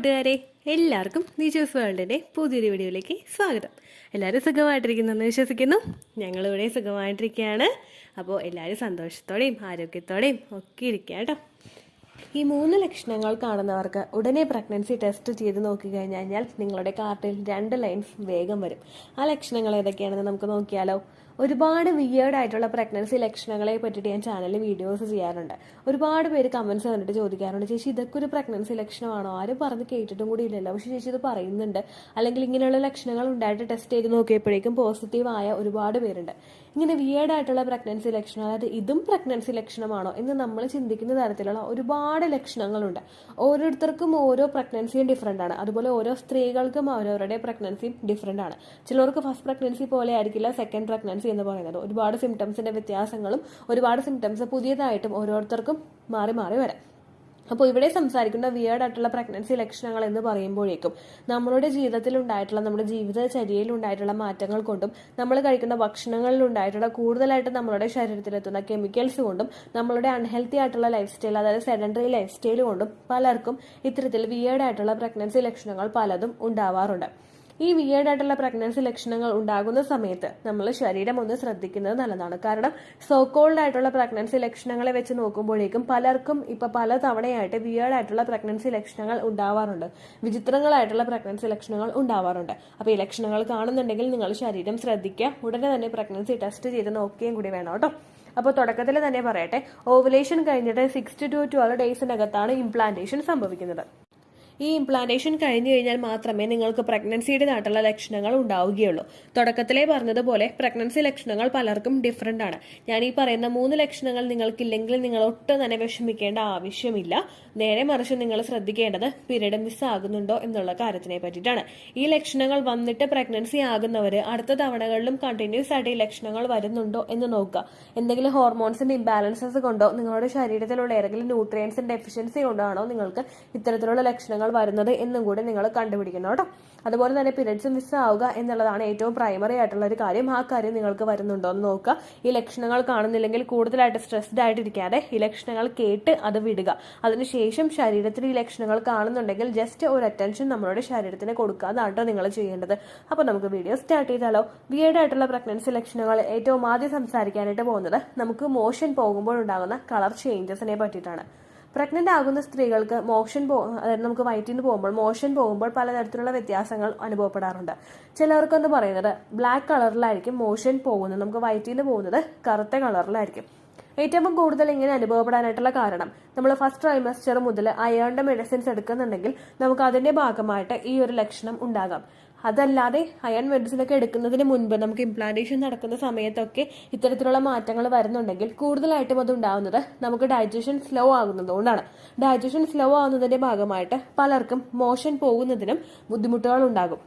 കൂട്ടുകാരെ, എല്ലാവർക്കും നീച്ചൂസ് വേൾഡിൻ്റെ പുതിയൊരു വീഡിയോയിലേക്ക് സ്വാഗതം. എല്ലാവരും സുഖമായിട്ടിരിക്കുന്നെന്ന് വിശ്വസിക്കുന്നു. ഞങ്ങളിവിടെ സുഖമായിട്ടിരിക്കുകയാണ്. അപ്പോൾ എല്ലാവരും സന്തോഷത്തോടെയും ആരോഗ്യത്തോടെയും ഒക്കെ ഇരിക്കുക കേട്ടോ. ഈ 3 ലക്ഷണങ്ങൾ കാണുന്നവർക്ക് ഉടനെ പ്രഗ്നൻസി ടെസ്റ്റ് ചെയ്ത് നോക്കിക്കഴിഞ്ഞാൽ നിങ്ങളുടെ കാർട്ടിൽ 2 ലൈൻസ് വേഗം വരും. ആ ലക്ഷണങ്ങൾ ഏതൊക്കെയാണെന്ന് നമുക്ക് നോക്കിയാലോ. ഒരുപാട് വിയേർഡായിട്ടുള്ള പ്രഗ്നൻസി ലക്ഷണങ്ങളെ പറ്റിയിട്ട് ഞാൻ ചാനലിൽ വീഡിയോസ് ചെയ്യാറുണ്ട്. ഒരുപാട് പേര് കമൻസ് കണ്ടിട്ട് ചോദിക്കാറുണ്ട്, ചേച്ചി ഇതൊക്കെ ഒരു പ്രഗ്നൻസി ലക്ഷണമാണോ? ആരും പറഞ്ഞ് കേട്ടിട്ടും കൂടി ഇല്ലല്ലോ, പക്ഷേ ചേച്ചി ഇത് പറയുന്നുണ്ട്, അല്ലെങ്കിൽ ഇങ്ങനെയുള്ള ലക്ഷണങ്ങൾ ഉണ്ടായിട്ട് ടെസ്റ്റ് ചെയ്ത് നോക്കിയപ്പോഴേക്കും പോസിറ്റീവായ ഒരുപാട് പേരുണ്ട്. ഇങ്ങനെ വിയേർഡായിട്ടുള്ള പ്രഗ്നൻസി ലക്ഷണം, അതായത് ഇതും പ്രഗ്നൻസി ലക്ഷണമാണോ എന്ന് നമ്മൾ ചിന്തിക്കുന്ന തരത്തിലുള്ള ഒരുപാട് ലക്ഷണങ്ങളുണ്ട്. ഓരോരുത്തർക്കും ഓരോ പ്രഗ്നൻസിയും ഡിഫറെൻ്റ് ആണ്. അതുപോലെ ഓരോ സ്ത്രീകൾക്കും അവരവരുടെ പ്രഗ്നൻസിയും ഡിഫറെൻ്റ് ആണ്. ചിലർക്ക് ഫസ്റ്റ് പ്രഗ്നൻസി പോലെ ആയിരിക്കില്ല സെക്കൻഡ് പ്രഗ്നൻസി എന്ന് പറയുന്നത്. ഒരുപാട് സിംറ്റംസിന്റെ വ്യത്യാസങ്ങളും ഒരുപാട് സിംറ്റംസ് പുതിയതായിട്ടും ഓരോരുത്തർക്കും മാറി മാറി വരാം. അപ്പോൾ ഇവിടെ സംസാരിക്കുന്ന വിയേർഡ് ആയിട്ടുള്ള പ്രഗ്നൻസി ലക്ഷണങ്ങൾ എന്ന് പറയുമ്പോഴേക്കും നമ്മുടെ ജീവിതത്തിൽ ഉണ്ടായിട്ടുള്ള, നമ്മുടെ ജീവിതചര്യയിൽ ഉണ്ടായിട്ടുള്ള മാറ്റങ്ങൾ കൊണ്ടും നമ്മൾ കഴിക്കുന്ന ഭക്ഷണങ്ങളിൽ ഉണ്ടായിട്ടുള്ള കൂടുതലായിട്ട് നമ്മുടെ ശരീരത്തിലെത്തുന്ന കെമിക്കൽസ് കൊണ്ടും നമ്മളുടെ അൺഹെൽത്തി ആയിട്ടുള്ള ലൈഫ് സ്റ്റൈൽ, അതായത് സെഡൻഡറി ലൈഫ് സ്റ്റൈൽ കൊണ്ടും പലർക്കും ഇത്തരത്തിൽ വിയേർഡ് ആയിട്ടുള്ള പ്രഗ്നൻസി ലക്ഷണങ്ങൾ പലതും ഉണ്ടാവാറുണ്ട്. ഈ വിയേർഡ് ആയിട്ടുള്ള പ്രഗ്നൻസി ലക്ഷണങ്ങൾ ഉണ്ടാകുന്ന സമയത്ത് നമ്മൾ ശരീരം ഒന്ന് ശ്രദ്ധിക്കുന്നത് നല്ലതാണ്. കാരണം സോക്കോൾഡ് ആയിട്ടുള്ള പ്രഗ്നൻസി ലക്ഷണങ്ങളെ വെച്ച് നോക്കുമ്പോഴേക്കും പലർക്കും ഇപ്പൊ പല തവണയായിട്ട് വിയേർഡ് ആയിട്ടുള്ള പ്രഗ്നൻസി ലക്ഷണങ്ങൾ ഉണ്ടാവാറുണ്ട്, വിചിത്രങ്ങളായിട്ടുള്ള പ്രഗ്നൻസി ലക്ഷണങ്ങൾ ഉണ്ടാവാറുണ്ട്. അപ്പൊ ഈ ലക്ഷണങ്ങൾ കാണുന്നുണ്ടെങ്കിൽ നിങ്ങൾ ശരീരം ശ്രദ്ധിക്കുക, ഉടനെ തന്നെ പ്രഗ്നൻസി ടെസ്റ്റ് ചെയ്ത് നോക്കുകയും കൂടി വേണം കേട്ടോ. അപ്പോൾ തുടക്കത്തിൽ തന്നെ പറയട്ടെ, ഓവുലേഷൻ കഴിഞ്ഞിട്ട് 6 to 12 ഡേയ്സിനകത്താണ് ഇംപ്ലാന്റേഷൻ സംഭവിക്കുന്നത്. ഈ ഇംപ്ലാന്റേഷൻ കഴിഞ്ഞു കഴിഞ്ഞാൽ മാത്രമേ നിങ്ങൾക്ക് പ്രഗ്നൻസിയുടേതായിട്ടുള്ള ലക്ഷണങ്ങൾ ഉണ്ടാവുകയുള്ളൂ. തുടക്കത്തിലേ പറഞ്ഞതുപോലെ പ്രഗ്നൻസി ലക്ഷണങ്ങൾ പലർക്കും ഡിഫറെൻ്റ് ആണ്. ഞാൻ ഈ പറയുന്ന 3 ലക്ഷണങ്ങൾ നിങ്ങൾക്കില്ലെങ്കിൽ നിങ്ങൾ ഒട്ടും തന്നെ വിഷമിക്കേണ്ട ആവശ്യമില്ല. നേരെ മറിച്ച് നിങ്ങൾ ശ്രദ്ധിക്കേണ്ടത് പീരീഡ് മിസ്സാകുന്നുണ്ടോ എന്നുള്ള കാര്യത്തിനെ പറ്റിയിട്ടാണ്. ഈ ലക്ഷണങ്ങൾ വന്നിട്ട് പ്രഗ്നൻസി ആകുന്നവർ അടുത്ത തവണകളിലും കണ്ടിന്യൂസ് ആയിട്ട് ഈ ലക്ഷണങ്ങൾ വരുന്നുണ്ടോ എന്ന് നോക്കുക. എന്തെങ്കിലും ഹോർമോൺസിന്റെ ഇംബാലൻസസ് കൊണ്ടോ നിങ്ങളുടെ ശരീരത്തിലുള്ള ഏതെങ്കിലും ന്യൂട്രിയൻസിന്റെ ഡെഫിഷ്യൻസി കൊണ്ടാണോ നിങ്ങൾക്ക് ഇത്തരത്തിലുള്ള ലക്ഷണങ്ങൾ വരുന്നത് എന്നും കൂടെ നിങ്ങൾ കണ്ടുപിടിക്കണം കേട്ടോ. അതുപോലെ തന്നെ പീരിയഡ്സ് മിസ്സാവുക എന്നുള്ളതാണ് ഏറ്റവും പ്രൈമറി ആയിട്ടുള്ള ഒരു കാര്യം. ആ കാര്യം നിങ്ങൾക്ക് വരുന്നുണ്ടോ എന്ന് നോക്കുക. ഈ ലക്ഷണങ്ങൾ കാണുന്നില്ലെങ്കിൽ കൂടുതലായിട്ട് സ്ട്രെസ്ഡ് ആയിട്ടിരിക്കാതെ ഈ ലക്ഷണങ്ങൾ കേട്ട് അത് വിടുക. അതിനുശേഷം ശരീരത്തിൽ ഈ ലക്ഷണങ്ങൾ കാണുന്നുണ്ടെങ്കിൽ ജസ്റ്റ് ഒരു അറ്റൻഷൻ നമ്മളുടെ ശരീരത്തിന് കൊടുക്കാതാണ് നിങ്ങൾ ചെയ്യേണ്ടത്. അപ്പൊ നമുക്ക് വീഡിയോ സ്റ്റാർട്ട് ചെയ്താലോ. വിയേർഡ് ആയിട്ടുള്ള പ്രഗ്നൻസി ലക്ഷണങ്ങൾ ഏറ്റവും ആദ്യം സംസാരിക്കാനായിട്ട് പോകുന്നത് നമുക്ക് മോഷൻ പോകുമ്പോൾ ഉണ്ടാകുന്ന കളർ ചേഞ്ചസിനെ പറ്റിയിട്ടാണ്. പ്രഗ്നന്റ് ആകുന്ന സ്ത്രീകൾക്ക് അതായത് നമുക്ക് വയറ്റിൽ നിന്ന് പോകുമ്പോൾ മോഷൻ പോകുമ്പോൾ പലതരത്തിലുള്ള വ്യത്യാസങ്ങൾ അനുഭവപ്പെടാറുണ്ട്. ചിലർക്കെന്ന് പറയുന്നത് ബ്ലാക്ക് കളറിലായിരിക്കും മോഷൻ പോകുന്നത്, നമുക്ക് വയറ്റിൽ നിന്ന് പോകുന്നത് കറുത്ത കളറിലായിരിക്കും. ഏറ്റവും കൂടുതൽ ഇങ്ങനെ അനുഭവപ്പെടാനായിട്ടുള്ള കാരണം നമ്മൾ ഫസ്റ്റ് ട്രൈമസ്റ്റർ മുതൽ അയേണിന്റെ മെഡിസിൻസ് എടുക്കുന്നുണ്ടെങ്കിൽ നമുക്ക് അതിന്റെ ഭാഗമായിട്ട് ഈ ഒരു ലക്ഷണം ഉണ്ടാകാം. അതല്ലാതെ അയൺ മെഡിസിനൊക്കെ എടുക്കുന്നതിന് മുൻപ് നമുക്ക് ഇംപ്ലാന്റേഷൻ നടക്കുന്ന സമയത്തൊക്കെ ഇത്തരത്തിലുള്ള മാറ്റങ്ങൾ വരുന്നുണ്ടെങ്കിൽ കൂടുതലായിട്ടും അത് ഉണ്ടാകുന്നത് നമുക്ക് ഡൈജഷൻ സ്ലോ ആകുന്നതുകൊണ്ടാണ്. ഡൈജഷൻ സ്ലോ ആകുന്നതിന്റെ ഭാഗമായിട്ട് പലർക്കും മോഷൻ പോകുന്നതിനും ബുദ്ധിമുട്ടുകൾ ഉണ്ടാകും.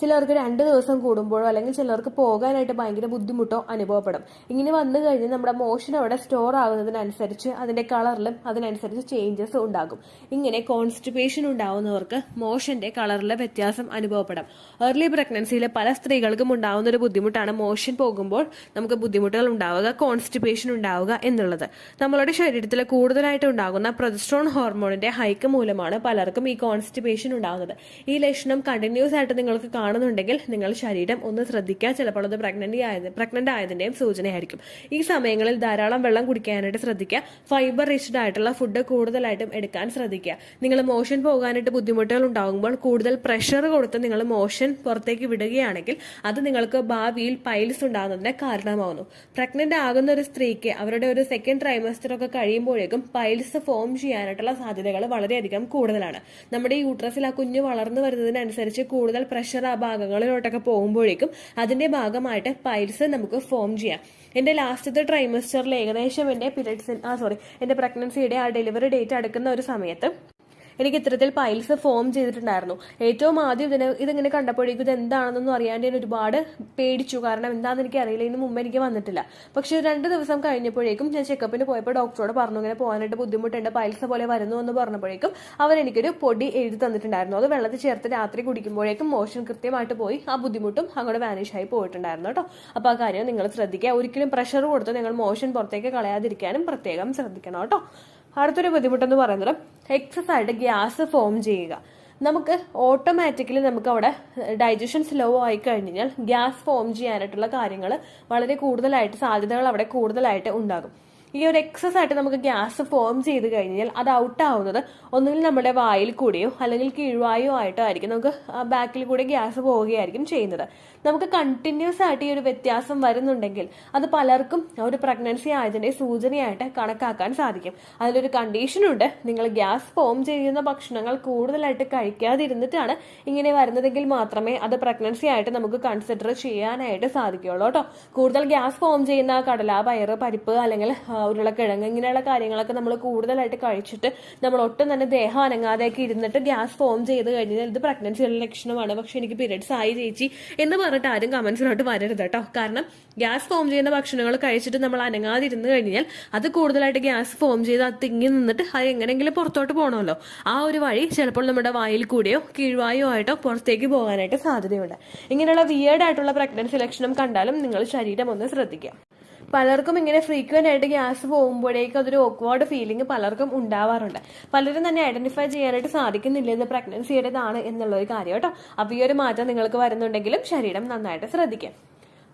ചിലർക്ക് 2 ദിവസം കൂടുമ്പോഴോ അല്ലെങ്കിൽ ചിലർക്ക് പോകാനായിട്ട് ഭയങ്കര ബുദ്ധിമുട്ടോ അനുഭവപ്പെടും. ഇങ്ങനെ വന്നു കഴിഞ്ഞാൽ നമ്മുടെ മോഷൻ അവിടെ സ്റ്റോർ ആകുന്നതിനനുസരിച്ച് അതിന്റെ കളറിലും അതിനനുസരിച്ച് ചേഞ്ചസ് ഉണ്ടാകും. ഇങ്ങനെ കോൺസ്റ്റിപ്പേഷൻ ഉണ്ടാവുന്നവർക്ക് മോഷന്റെ കളറിലെ വ്യത്യാസം അനുഭവപ്പെടാം. ഏർലി പ്രഗ്നൻസിയിലെ പല സ്ത്രീകൾക്കും ഉണ്ടാവുന്ന ഒരു ബുദ്ധിമുട്ടാണ് മോഷൻ പോകുമ്പോൾ നമുക്ക് ബുദ്ധിമുട്ടുകൾ ഉണ്ടാവുക, കോൺസ്റ്റിപ്പേഷൻ ഉണ്ടാവുക എന്നുള്ളത്. നമ്മളുടെ ശരീരത്തിൽ കൂടുതലായിട്ട് ഉണ്ടാകുന്ന പ്രൊജസ്ട്രോൺ ഹോർമോണിന്റെ ഹൈക്ക് മൂലമാണ് പലർക്കും ഈ കോൺസ്റ്റിപ്പേഷൻ ഉണ്ടാകുന്നത്. ഈ ലക്ഷണം കണ്ടിന്യൂസ് ആയിട്ട് നിങ്ങൾക്ക് കാണുന്നുണ്ടെങ്കിൽ നിങ്ങൾ ശരീരം ഒന്ന് ശ്രദ്ധിക്കുക. ചിലപ്പോൾ അത് പ്രഗ്നന്റ് ആയതിന്റെയും സൂചനയായിരിക്കും. ഈ സമയങ്ങളിൽ ധാരാളം വെള്ളം കുടിക്കാനായിട്ട് ശ്രദ്ധിക്കുക. ഫൈബർ റിച്ച്ഡ് ആയിട്ടുള്ള ഫുഡ് കൂടുതലായിട്ടും എടുക്കാൻ ശ്രദ്ധിക്കുക. നിങ്ങൾ മോഷൻ പോകാനായിട്ട് ബുദ്ധിമുട്ടുകൾ ഉണ്ടാകുമ്പോൾ കൂടുതൽ പ്രഷർ കൊടുത്ത് നിങ്ങൾ മോഷൻ പുറത്തേക്ക് വിടുകയാണെങ്കിൽ അത് നിങ്ങൾക്ക് ഭാവിയിൽ പൈൽസ് ഉണ്ടാകുന്നതിന് കാരണമാകുന്നു. പ്രഗ്നന്റ് ആകുന്ന ഒരു സ്ത്രീക്ക് അവരുടെ ഒരു സെക്കൻഡ് ട്രൈമസ്റ്റർ ഒക്കെ കഴിയുമ്പോഴേക്കും പൈൽസ് ഫോം ചെയ്യാനായിട്ടുള്ള സാധ്യതകൾ വളരെയധികം കൂടുതലാണ്. നമ്മുടെ യൂട്രസിൽ ആ കുഞ്ഞ് വളർന്നു വരുന്നതിനനുസരിച്ച് കൂടുതൽ പ്രഷർ ആ ഭാഗങ്ങളിലോട്ടൊക്കെ പോകുമ്പോഴേക്കും അതിന്റെ ഭാഗമായിട്ട് പൈൽസ് നമുക്ക് ഫോം ചെയ്യാം. എന്റെ ലാസ്റ്റത്തെ ട്രൈമസ്റ്ററിൽ ഏകദേശം എന്റെ പ്രഗ്നൻസിയുടെ ആ ഡെലിവറി ഡേറ്റ് അടുക്കുന്ന ഒരു സമയത്ത് എനിക്ക് ഇത്തരത്തിൽ പൈൽസ് ഫോം ചെയ്തിട്ടുണ്ടായിരുന്നു. ഏറ്റവും ആദ്യം ഇതിങ്ങനെ കണ്ടപ്പോഴേക്കും ഇത് എന്താണെന്നൊന്നും അറിയാണ്ട് ഞാൻ ഒരുപാട് പേടിച്ചു. കാരണം എന്താണെന്ന് എനിക്ക് അറിയില്ല, ഇതിന് മുമ്പ് എനിക്ക് വന്നിട്ടില്ല. പക്ഷെ 2 ദിവസം കഴിഞ്ഞപ്പോഴേക്കും ഞാൻ ചെക്കപ്പിന് പോയപ്പോൾ ഡോക്ടറോട് പറഞ്ഞു ഇങ്ങനെ പോകാനായിട്ട് ബുദ്ധിമുട്ടുണ്ട്, പൈൽസ് പോലെ വരുന്നു എന്ന് പറഞ്ഞപ്പോഴേക്കും അവരെനിക്കൊരു പൊടി എഴുതി തന്നിട്ടുണ്ടായിരുന്നു. അത് വെള്ളത്തിൽ ചേർത്ത് രാത്രി കുടിക്കുമ്പോഴേക്കും മോഷൻ കൃത്യമായിട്ട് പോയി ആ ബുദ്ധിമുട്ടും അങ്ങോട്ട് വാനിഷ് ആയി പോയിട്ടുണ്ടായിരുന്നു കേട്ടോ. അപ്പൊ ആ കാര്യം നിങ്ങൾ ശ്രദ്ധിക്കുക. ഒരിക്കലും പ്രഷർ കൊടുത്ത് നിങ്ങൾ മോഷൻ പുറത്തേക്ക് കളയാതിരിക്കാനും പ്രത്യേകം ശ്രദ്ധിക്കണം കേട്ടോ. അടുത്തൊരു ബുദ്ധിമുട്ടെന്ന് പറയുന്നത് എക്സസ് ആയിട്ട് ഗ്യാസ് ഫോം ചെയ്യുക. നമുക്ക് ഓട്ടോമാറ്റിക്കലി നമുക്ക് അവിടെ ഡൈജഷൻ സ്ലോ ആയി കഴിഞ്ഞാൽ ഗ്യാസ് ഫോം ചെയ്യാനായിട്ടുള്ള കാര്യങ്ങൾ വളരെ കൂടുതലായിട്ട് സാധ്യതകൾ അവിടെ കൂടുതലായിട്ട് ഉണ്ടാകും. ഈ ഒരു എക്സസ് ആയിട്ട് നമുക്ക് ഗ്യാസ് ഫോം ചെയ്ത് കഴിഞ്ഞാൽ അത് ഔട്ട് ആവുന്നത് ഒന്നുകിൽ നമ്മുടെ വായിൽ കൂടിയോ അല്ലെങ്കിൽ കീഴ്വായോ ആയിട്ടോ ആയിരിക്കും നമുക്ക് ബാക്കിൽ കൂടി ഗ്യാസ് പോവുകയായിരിക്കും ചെയ്യുന്നത്. നമുക്ക് കണ്ടിന്യൂസ് ആയിട്ട് ഈ ഒരു വ്യത്യാസം വരുന്നുണ്ടെങ്കിൽ അത് പലർക്കും ഒരു പ്രഗ്നൻസി ആയതിന്റെ സൂചനയായിട്ട് കണക്കാക്കാൻ സാധിക്കും. അതിലൊരു കണ്ടീഷനുണ്ട്, നിങ്ങൾ ഗ്യാസ് ഫോം ചെയ്യുന്ന ഭക്ഷണങ്ങൾ കൂടുതലായിട്ട് കഴിക്കാതിരുന്നിട്ടാണ് ഇങ്ങനെ വരുന്നതെങ്കിൽ മാത്രമേ അത് പ്രഗ്നൻസി ആയിട്ട് നമുക്ക് കൺസിഡർ ചെയ്യാനായിട്ട് സാധിക്കുകയുള്ളൂ കേട്ടോ. കൂടുതൽ ഗ്യാസ് ഫോം ചെയ്യുന്ന കടല, പയറ്, പരിപ്പ് അല്ലെങ്കിൽ ഉരുളക്കിഴങ്ങ് ഇങ്ങനെയുള്ള കാര്യങ്ങളൊക്കെ നമ്മൾ കൂടുതലായിട്ട് കഴിച്ചിട്ട് നമ്മൾ ഒട്ടും തന്നെ ദേഹം അനങ്ങാതെയൊക്കെ ഇരുന്നിട്ട് ഗ്യാസ് ഫോം ചെയ്ത് കഴിഞ്ഞാൽ ഇത് പ്രഗ്നൻസിയുടെ ലക്ഷണമാണ്, പക്ഷെ എനിക്ക് പീരിയഡ്സ് ആയി ചേച്ചി എന്ന് പറഞ്ഞിട്ട് ആരും കമന്റ്സിലോട്ട് വരരുത് കേട്ടോ. കാരണം ഗ്യാസ് ഫോം ചെയ്യുന്ന ഭക്ഷണങ്ങൾ കഴിച്ചിട്ട് നമ്മൾ അനങ്ങാതിരുന്ന് കഴിഞ്ഞാൽ അത് കൂടുതലായിട്ട് ഗ്യാസ് ഫോം ചെയ്ത് അത് തിങ്ങി നിന്നിട്ട് അത് എങ്ങനെയെങ്കിലും പുറത്തോട്ട് പോകണമല്ലോ. ആ ഒരു വഴി ചിലപ്പോൾ നമ്മുടെ വായിൽ കൂടിയോ കീഴ്വായോ ആയിട്ടോ പുറത്തേക്ക് പോകാനായിട്ട് സാധ്യതയുണ്ട്. ഇങ്ങനെയുള്ള വിയേർഡ് ആയിട്ടുള്ള പ്രഗ്നൻസി ലക്ഷണം കണ്ടാലും നിങ്ങൾ ശരീരം ഒന്ന് ശ്രദ്ധിക്കുക. പലർക്കും ഇങ്ങനെ ഫ്രീക്വന്റ് ആയിട്ട് ഗ്യാസ് പോകുമ്പോഴേക്കും അതൊരു ഓക്വേർഡ് ഫീലിംഗ് പലർക്കും ഉണ്ടാവാറുണ്ട്. പലരും തന്നെ ഐഡന്റിഫൈ ചെയ്യാനായിട്ട് സാധിക്കുന്നില്ല ഇത് പ്രഗ്നൻസിയുടേതാണ് എന്നുള്ളൊരു കാര്യം കേട്ടോ. അപ്പോൾ ഈ ഒരു മാറ്റം നിങ്ങൾക്ക് വരുന്നുണ്ടെങ്കിലും ശരീരം നന്നായിട്ട് ശ്രദ്ധിക്കാം.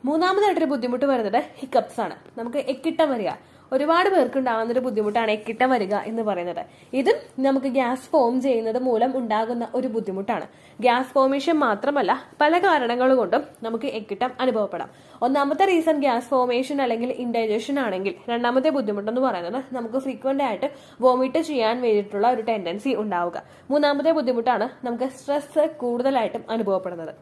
മൂന്നാമതായിട്ടൊരു ബുദ്ധിമുട്ട് വരുന്നത് ഹിക്കപ്സ് ആണ്. നമുക്ക് എക്കിട്ടം വരിക. ഒരുപാട് പേർക്ക് ഉണ്ടാകുന്ന ഒരു ബുദ്ധിമുട്ടാണ് എക്കിട്ടം വരിക എന്ന് പറയുന്നത്. ഇതും നമുക്ക് ഗ്യാസ് ഫോം ചെയ്യുന്നത് മൂലം ഉണ്ടാകുന്ന ഒരു ബുദ്ധിമുട്ടാണ്. ഗ്യാസ് ഫോമേഷൻ മാത്രമല്ല, പല കാരണങ്ങൾ കൊണ്ടും നമുക്ക് എക്കിട്ടം അനുഭവപ്പെടാം. ഒന്നാമത്തെ റീസൺ ഗ്യാസ് ഫോമേഷൻ അല്ലെങ്കിൽ ഇൻഡൈജഷൻ ആണെങ്കിൽ, രണ്ടാമത്തെ ബുദ്ധിമുട്ടെന്ന് പറയുന്നത് നമുക്ക് ഫ്രീക്വന്റ് ആയിട്ട് വോമിറ്റ് ചെയ്യാൻ വേണ്ടിയിട്ടുള്ള ഒരു ടെൻഡൻസി ഉണ്ടാവുക. മൂന്നാമത്തെ ബുദ്ധിമുട്ടാണ് നമുക്ക് സ്ട്രെസ് കൂടുതലായിട്ടും അനുഭവപ്പെടുന്നത്.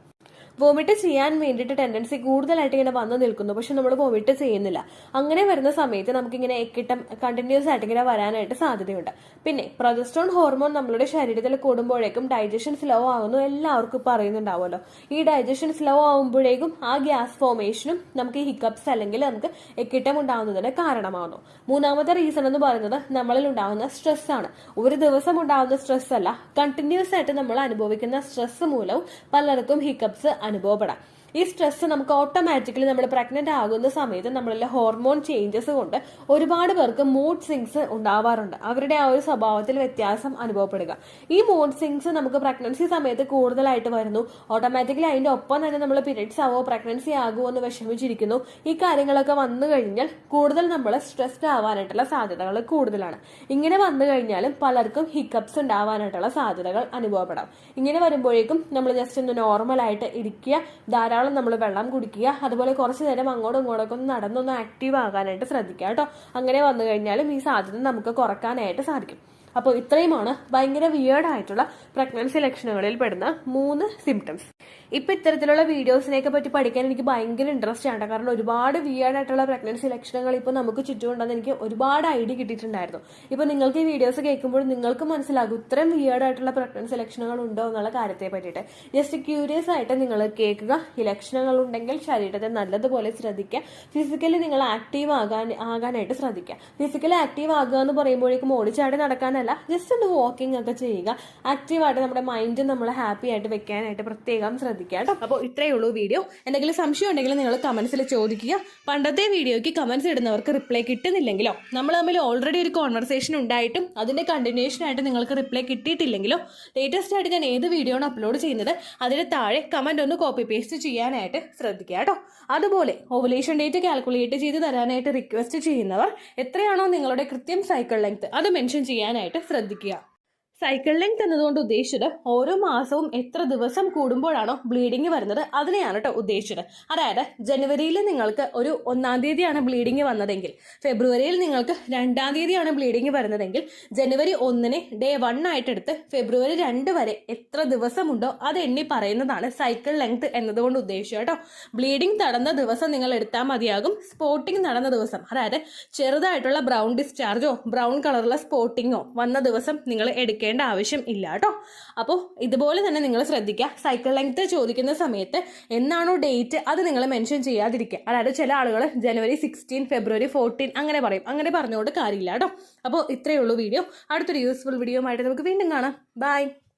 വോമിറ്റ് ചെയ്യാൻ വേണ്ടിയിട്ട് ടെൻഡൻസി കൂടുതലായിട്ട് ഇങ്ങനെ വന്നു നിൽക്കുന്നു, പക്ഷെ നമ്മൾ വോമിറ്റ് ചെയ്യുന്നില്ല. അങ്ങനെ വരുന്ന സമയത്ത് നമുക്കിങ്ങനെ എക്കിട്ടം കണ്ടിന്യൂസ് ആയിട്ട് ഇങ്ങനെ വരാനായിട്ട് സാധ്യതയുണ്ട്. പിന്നെ പ്രൊജസ്ട്രോൺ ഹോർമോൺ നമ്മളുടെ ശരീരത്തിൽ കൂടുമ്പോഴേക്കും ഡൈജഷൻ സ്ലോ ആകുന്നു, എല്ലാവർക്കും ഇപ്പോൾ അറിയുന്നുണ്ടാവുമല്ലോ. ഈ ഡൈജഷൻ സ്ലോ ആകുമ്പോഴേക്കും ആ ഗ്യാസ് ഫോമേഷനും നമുക്ക് ഈ ഹിക്കപ്സ് അല്ലെങ്കിൽ നമുക്ക് എക്കിട്ടം ഉണ്ടാകുന്നതിന് കാരണമാകുന്നു. മൂന്നാമത്തെ റീസൺ എന്ന് പറയുന്നത് നമ്മളിൽ ഉണ്ടാകുന്ന സ്ട്രെസ് ആണ്. ഒരു ദിവസം ഉണ്ടാകുന്ന സ്ട്രെസ് അല്ല, കണ്ടിന്യൂസ് ആയിട്ട് നമ്മൾ അനുഭവിക്കുന്ന സ്ട്രെസ് മൂലവും പലർക്കും ഹിക്കപ്സ് അനുഭവപ്പെടാം. ഈ സ്ട്രെസ് നമുക്ക് ഓട്ടോമാറ്റിക്കലി നമ്മൾ പ്രഗ്നന്റ് ആകുന്ന സമയത്ത് നമ്മളിലെ ഹോർമോൺ ചേഞ്ചസ് കൊണ്ട് ഒരുപാട് പേർക്ക് മൂഡ് സ്വിങ്സ് ഉണ്ടാവാറുണ്ട്. അവരുടെ ആ ഒരു സ്വഭാവത്തിൽ വ്യത്യാസം അനുഭവപ്പെടുക. ഈ മൂഡ് സ്വിങ്സ് നമുക്ക് പ്രഗ്നൻസി സമയത്ത് കൂടുതലായിട്ട് വരുന്നു. ഓട്ടോമാറ്റിക്കലി അതിന്റെ ഒപ്പം തന്നെ നമ്മൾ പീരിയഡ്സ് ആവോ പ്രഗ്നൻസി ആകുമോ എന്ന് വിഷമിച്ചിരിക്കുന്നു. ഈ കാര്യങ്ങളൊക്കെ വന്നു കഴിഞ്ഞാൽ കൂടുതൽ നമ്മൾ സ്ട്രെസ്ഡ് ആവാനായിട്ടുള്ള സാധ്യതകൾ കൂടുതലാണ്. ഇങ്ങനെ വന്നു കഴിഞ്ഞാലും പലർക്കും ഹിക്കപ്സ് ഉണ്ടാവാനായിട്ടുള്ള സാധ്യതകൾ അനുഭവപ്പെടാം. ഇങ്ങനെ വരുമ്പോഴേക്കും നമ്മൾ ജസ്റ്റ് ഒന്ന് നോർമലായിട്ട് ഇരിക്കുക, ധാരാളം നമ്മൾ വെള്ളം കുടിക്കുക, അതുപോലെ കുറച്ച് നേരം അങ്ങോട്ടും ഇങ്ങോട്ടൊക്കെ ഒന്ന് നടന്നൊന്ന് ആക്റ്റീവ് ആകാനായിട്ട് ശ്രദ്ധിക്കുക കേട്ടോ. അങ്ങനെ വന്നു കഴിഞ്ഞാലും ഈ സാധ്യത നമുക്ക് കുറക്കാനായിട്ട് സാധിക്കും. അപ്പോൾ ഇത്രയുമാണ് ഭയങ്കര വിയേർഡ് ആയിട്ടുള്ള പ്രഗ്നൻസി ലക്ഷണങ്ങളിൽ പെടുന്ന 3 സിംറ്റംസ്. ഇപ്പൊ ഇത്തരത്തിലുള്ള വീഡിയോസിനെയൊക്കെ പറ്റി പഠിക്കാൻ എനിക്ക് ഭയങ്കര ഇൻട്രസ്റ്റ് ആണ്. കാരണം ഒരുപാട് വിയേർഡ് ആയിട്ടുള്ള പ്രഗ്നൻസി ലക്ഷണങ്ങൾ ഇപ്പൊ നമുക്ക് ചുറ്റുമുണ്ടെന്ന് എനിക്ക് ഒരുപാട് ഐഡിയ കിട്ടിയിട്ടുണ്ടായിരുന്നു. ഇപ്പൊ നിങ്ങൾക്ക് ഈ വീഡിയോസ് കേൾക്കുമ്പോൾ നിങ്ങൾക്ക് മനസ്സിലാകും ഇത്രയും വിയേർഡ് ആയിട്ടുള്ള പ്രഗ്നൻസി ലക്ഷണങ്ങൾ ഉണ്ടോ എന്നുള്ള കാര്യത്തെ പറ്റിയിട്ട്. ജസ്റ്റ് ക്യൂരിയസ് ആയിട്ട് നിങ്ങൾ കേൾക്കുക. ഈ ലക്ഷണങ്ങൾ ഉണ്ടെങ്കിൽ ശരീരത്തെ നല്ലതുപോലെ ശ്രദ്ധിക്കുക. ഫിസിക്കലി നിങ്ങൾ ആക്റ്റീവ് ആകാനായിട്ട് ശ്രദ്ധിക്കുക. ഫിസിക്കലി ആക്റ്റീവ് ആകുക എന്ന് പറയുമ്പോഴേക്കും ഓടിച്ചാടി നടക്കാനല്ല, ജസ്റ്റ് ഒന്ന് വാക്കിംഗ് ഒക്കെ ചെയ്യുക. ആക്റ്റീവായിട്ട് നമ്മുടെ മൈൻഡ് നമ്മൾ ഹാപ്പി ആയിട്ട് വെക്കാനായിട്ട് പ്രത്യേകം ശ്രദ്ധിക്കുക കേട്ടോ. അപ്പോൾ ഇത്രയേ ഉള്ളൂ വീഡിയോ. എന്തെങ്കിലും സംശയം ഉണ്ടെങ്കിൽ നിങ്ങൾ കമന്റ്സിൽ ചോദിക്കുക. പണ്ടത്തെ വീഡിയോയ്ക്ക് കമന്റ്സ് ഇടുന്നവർക്ക് റിപ്ലൈ കിട്ടുന്നില്ലെങ്കിലോ, നമ്മൾ തമ്മിൽ ഓൾറെഡി ഒരു കോൺവെർസേഷൻ ഉണ്ടായിട്ടും അതിന്റെ കണ്ടിന്യൂഷൻ ആയിട്ട് നിങ്ങൾക്ക് റിപ്ലൈ കിട്ടിയിട്ടില്ലെങ്കിലോ, ലേറ്റസ്റ്റ് ആയിട്ട് ഞാൻ ഏത് വീഡിയോ ആണ് അപ്ലോഡ് ചെയ്യുന്നത് അതിന് താഴെ കമന്റ് ഒന്ന് കോപ്പി പേസ്റ്റ് ചെയ്യാനായിട്ട് ശ്രദ്ധിക്കുക കേട്ടോ. അതുപോലെ ഓവുലേഷൻ ഡേറ്റ് കാൽക്കുലേറ്റ് ചെയ്ത് തരാനായിട്ട് റിക്വസ്റ്റ് ചെയ്യുന്നവർ എത്രയാണോ നിങ്ങളുടെ കൃത്യം സൈക്കിൾ ലെങ്ത് അത് മെൻഷൻ ചെയ്യാനായിട്ട് ശ്രദ്ധിക്കുക. സൈക്കിൾ ലെങ്ത് എന്നതുകൊണ്ട് ഉദ്ദേശിച്ചത് ഓരോ മാസവും എത്ര ദിവസം കൂടുമ്പോഴാണോ ബ്ലീഡിങ് വരുന്നത് അതിനെയാണ് കേട്ടോ ഉദ്ദേശിച്ചത്. അതായത് ജനുവരിയിൽ നിങ്ങൾക്ക് ഒരു 1-ാം തീയതിയാണ് ബ്ലീഡിങ് വന്നതെങ്കിൽ, ഫെബ്രുവരിയിൽ നിങ്ങൾക്ക് 2-ാം തീയതിയാണ് ബ്ലീഡിങ് വരുന്നതെങ്കിൽ, ജനുവരി 1-ന് ഡേ 1 ആയിട്ടെടുത്ത് ഫെബ്രുവരി 2 വരെ എത്ര ദിവസമുണ്ടോ അത് എണ്ണി പറയുന്നതാണ് സൈക്കിൾ ലെങ്ത് എന്നതുകൊണ്ട് ഉദ്ദേശിച്ചത് കേട്ടോ. ബ്ലീഡിങ് നടന്ന ദിവസം നിങ്ങൾ എടുത്താൽ മതിയാകും. സ്പോട്ടിങ് നടന്ന ദിവസം, അതായത് ചെറുതായിട്ടുള്ള ബ്രൗൺ ഡിസ്ചാർജോ ബ്രൗൺ കളറുള്ള സ്പോട്ടിങ്ങോ വന്ന ദിവസം നിങ്ങൾ എടുക്കുക ആവശ്യം ഇല്ല കേട്ടോ. അപ്പോൾ ഇതുപോലെ തന്നെ നിങ്ങൾ ശ്രദ്ധിക്കുക. സൈക്കിൾ ലെങ്ത് ചോദിക്കുന്ന സമയത്ത് എന്നാണോ ഡേറ്റ് അത് നിങ്ങൾ മെൻഷൻ ചെയ്യാതിരിക്കുക. അതായത് ചില ആളുകൾ ജനുവരി 16, ഫെബ്രുവരി 14 അങ്ങനെ പറയും. അങ്ങനെ പറഞ്ഞുകൊണ്ട് കാര്യമില്ല കേട്ടോ. അപ്പോൾ ഇത്രയേ ഉള്ളൂ വീഡിയോ. അടുത്തൊരു യൂസ്ഫുൾ വീഡിയോ ആയിട്ട് നമുക്ക് വീണ്ടും കാണാം. ബൈ.